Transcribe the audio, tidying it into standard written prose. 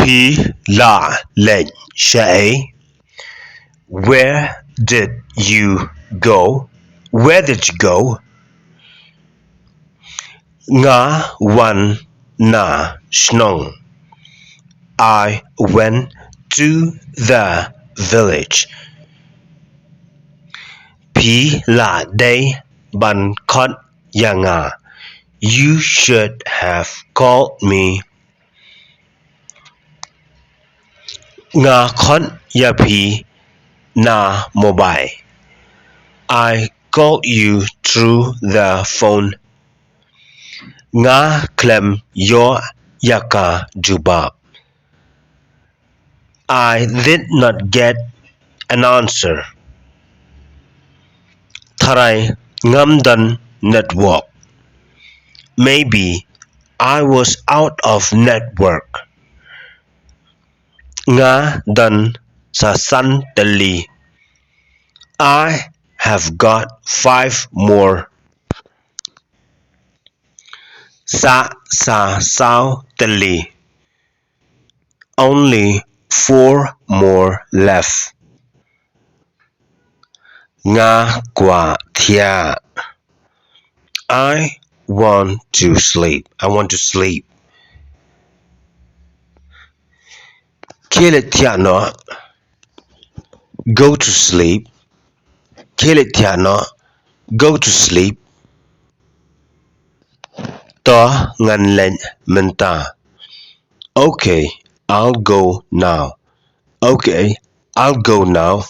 P la lệnh sẽ. Where did you go? Where did you go? Nga wan na snong. I went to the village. P la day ban khot yanga. You should have called me. Nga khot ya pi na mobile. I called you through the phone. Nga klem yo yaka jubab. I did not get an answer. Tharai ngamdan network. Maybe I was out of network. Nga dan sa san tali. I have got 5 more. Sa sao tali. Only 4 more left. Nga kwa thiah. I want to sleep. I want to sleep. Kile thiah no. Go to sleep. Kile thiah no. Go to sleep. Ta ngan lệnh menta. Okay, I'll go now. Okay, I'll go now.